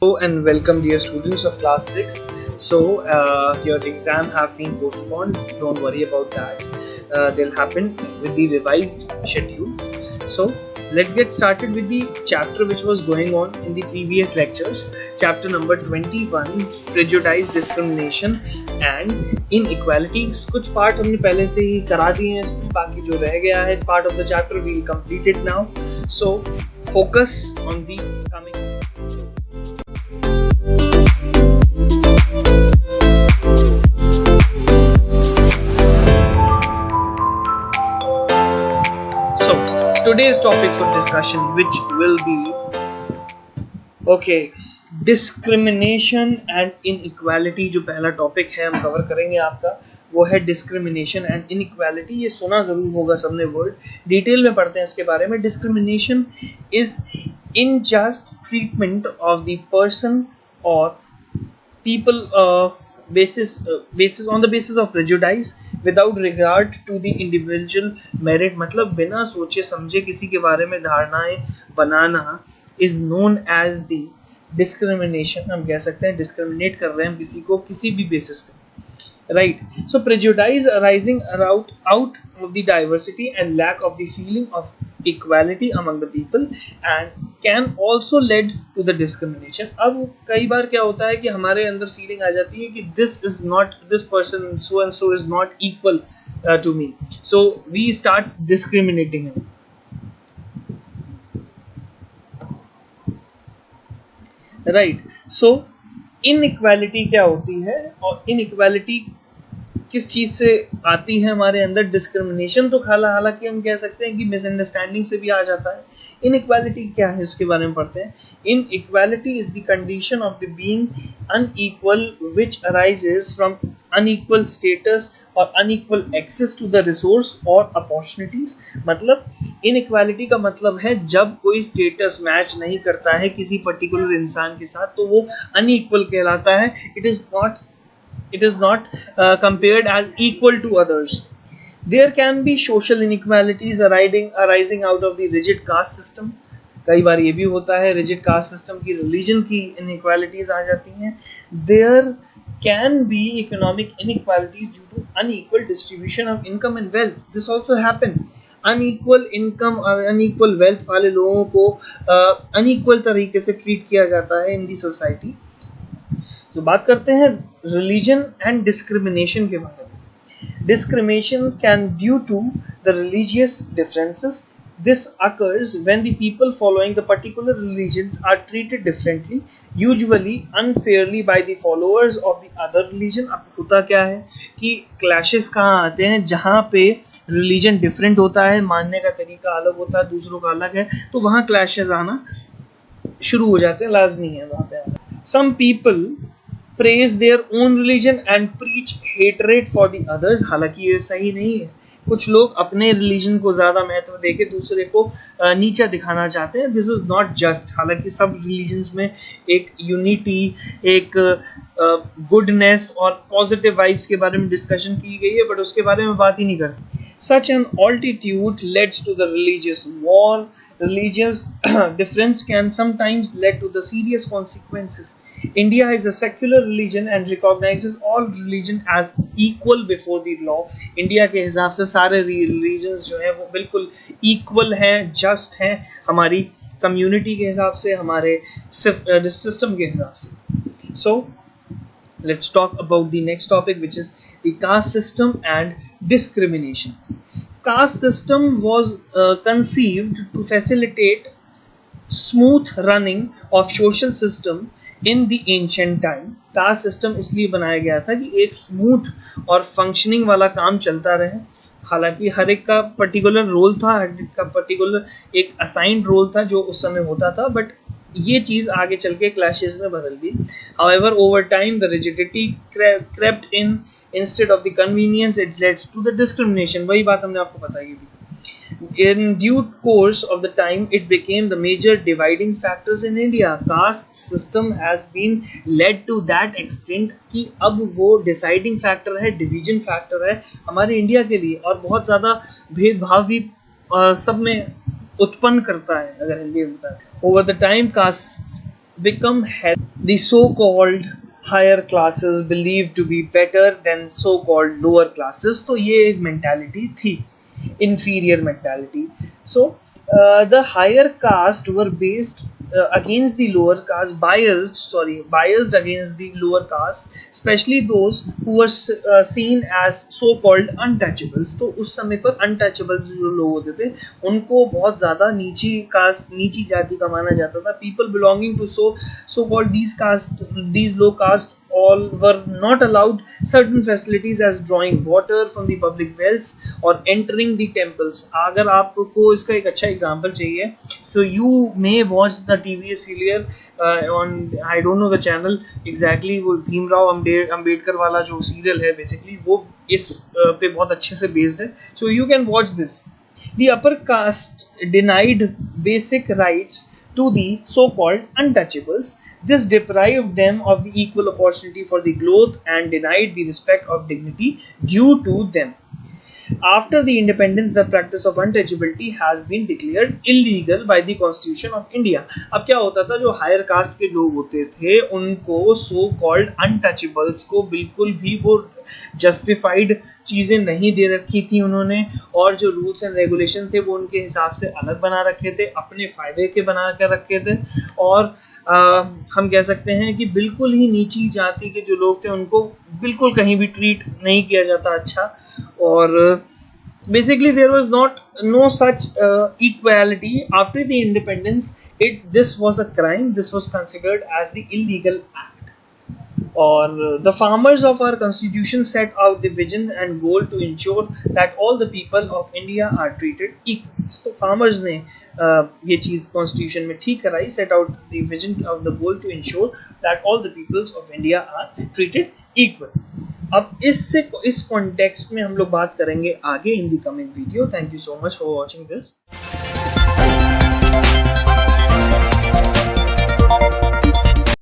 Hello and welcome dear students of class 6. Your exam have been postponed. Don't worry about that. They'll happen with the revised schedule. So let's get started with the chapter which was going on in the previous lectures. Chapter number 21, Prejudice, Discrimination and Inequalities. कुछ part हमने पहले से ही करा दिए हैं इसमें, बाकी जो रह गया है part of the chapter we'll complete it now. So focus on the coming. Today's topic for discussion, which will be discrimination and inequality. जो पहला टॉपिक है हम कवर करेंगे आपका, वो है discrimination and inequality. ये सुना जरूर होगा सबने वर्ड, डिटेल में पढ़ते हैं इसके बारे में. Discrimination is unjust treatment of the person or people on the basis of prejudice without regard to the individual merit. मतलब बिना सोचे समझे किसी के बारे में धारणाएं बनाना is known as the discrimination. हम कह सकते हैं discriminate कर रहे हैं किसी को किसी भी basis पे, right? So prejudice arising out of the diversity and lack of the feeling of equality among the people and can also lead to the discrimination. अब कई बार क्या होता है कि हमारे अंदर फीलिंग आ जाती है कि this person so and so is not equal to me, so we start discriminating him, right? So inequality क्या होती है और inequality किस चीज से आती है हमारे अंदर? डिस्क्रिमिनेशन तो हालांकि हम कह सकते हैं कि मिसअंडरस्टैंडिंग से भी आ जाता है. इनइक्वालिटी क्या है उसके बारे में पढ़ते हैं. Inequality is the condition of the being unequal which arises from unequal status और unequal access to the resource और अपॉर्चुनिटीज. मतलब इनइक्वालिटी का मतलब है जब कोई स्टेटस मैच नहीं करता है किसी पर्टिकुलर इंसान के साथ तो वो अनइक्वल कहलाता है. It is not compared as equal to others. There can be social inequalities arising out of the rigid caste system. कई बार ये भी होता है rigid caste system की religion की inequalities आ जाती हैं. There can be economic inequalities due to unequal distribution of income and wealth. This also happen. Unequal income और unequal wealth वाले लोगों को unequal तरीके से treat किया जाता है in the society. तो बात करते हैं रिलीजन एंड डिस्क्रिमिनेशन के बारे में. Discrimination can due to the religious differences. This occurs when the people following the particular religions are treated differently, usually unfairly by the followers of the other religion. अब होता क्या है कि clashes कहाँ आते हैं? जहाँ पे रिलीजन डिफरेंट होता है, मानने का तरीका अलग होता है, दूसरों का अलग है, तो वहाँ क्लैशेस आना शुरू हो जाते हैं, लाजमी है वहाँ पे. Some people praise their own religion and preach hatred for the others. हालांकि ये सही नहीं है. कुछ लोग अपने रिलीजन को ज्यादा महत्व देके दूसरे को नीचा दिखाना चाहते हैं. This is not just. हालांकि सब रिलीजन्स में एक यूनिटी, एक गुडनेस और पॉजिटिव वाइब्स के बारे में डिस्कशन की गई है, बट उसके बारे में बात ही नहीं करते. Such an altitude leads to the religious war. Religious difference can sometimes lead to the serious consequences. India is a secular religion and recognizes all religion as equal before the law. India के हिसाब से सारे religions जो हैं वो बिल्कुल equal हैं, just हैं हमारी community के हिसाब से, हमारे system के हिसाब से. So let's talk about the next topic, which is the caste system and discrimination. Caste system was conceived to facilitate smooth running of social system in the ancient time. Caste system इसलिए बनाया गया था कि एक smooth और functioning वाला काम चलता रहे. हालांकि हर एक का पर्टिकुलर रोल था, हर एक का पर्टिकुलर एक असाइंड रोल था जो उस समय होता था, बट ये चीज आगे चल के क्लैशेस में बदल गई. However, over time the rigidity crept in. Instead of the convenience, it leads to the discrimination. वही बात हमने आपको बताई थी. In due course of the time, it became the major dividing factors in India. Caste system has been led to that extent कि अब वो deciding factor है, division factor है हमारे इंडिया के लिए, और बहुत ज़्यादा भेदभाव भी सब में उत्पन्न करता है. अगर हिंदी में बताएं, over the time caste become the so-called higher classes believed to be better than so-called lower classes. तो ये एक mentality थी, inferior mentality. So the higher caste were based against the lower caste, biased against the lower caste, especially those who were seen as so-called untouchables. तो उस समय पर untouchables जो लोग होते थे उनको बहुत ज़्यादा नीची जाति का माना जाता था. People belonging to so-called these low caste all were not allowed certain facilities as drawing water from the public wells or entering the temples. अगर आपको इसका एक अच्छा एग्जांपल चाहिए, so you may watch the TV serial on, I don't know the channel exactly, वो भीमराव अंबेडकर वाला जो serial है बेसिकली वो इस पे बहुत अच्छे से बेस्ड है. So you can watch this. The upper caste denied basic rights to the so-called untouchables. This deprived them of the equal opportunity for the growth and denied the respect of dignity due to them. After the independence, the practice of untouchability has been declared illegal by the Constitution of India. अब क्या होता था, जो higher cast के लोग होते थे उनको सो कॉल्ड अनटचेबल्स को बिल्कुल भी वो जस्टिफाइड चीज़ें नहीं दे रखी थी उन्होंने, और जो रूल्स एंड रेगुलेशन थे वो उनके हिसाब से अलग बना रखे थे, अपने फ़ायदे के बना कर रखे थे. और हम कह सकते हैं कि बिल्कुल ही नीची जाति के जो लोग थे उनको बिल्कुल कहीं भी ट्रीट नहीं किया जाता अच्छा. और basically there was no such equality after the independence. This was a crime. This was considered as the illegal act. Or the farmers of our constitution set out the vision and goal to ensure that all the people of India are treated equal. So farmers ने ये चीज़ constitution में ठीक कराई, set out the vision of the goal to ensure that all the peoples of India are treated equal. अब इस context में हम लोग बात करेंगे आगे in the coming video. Thank you so much for watching this.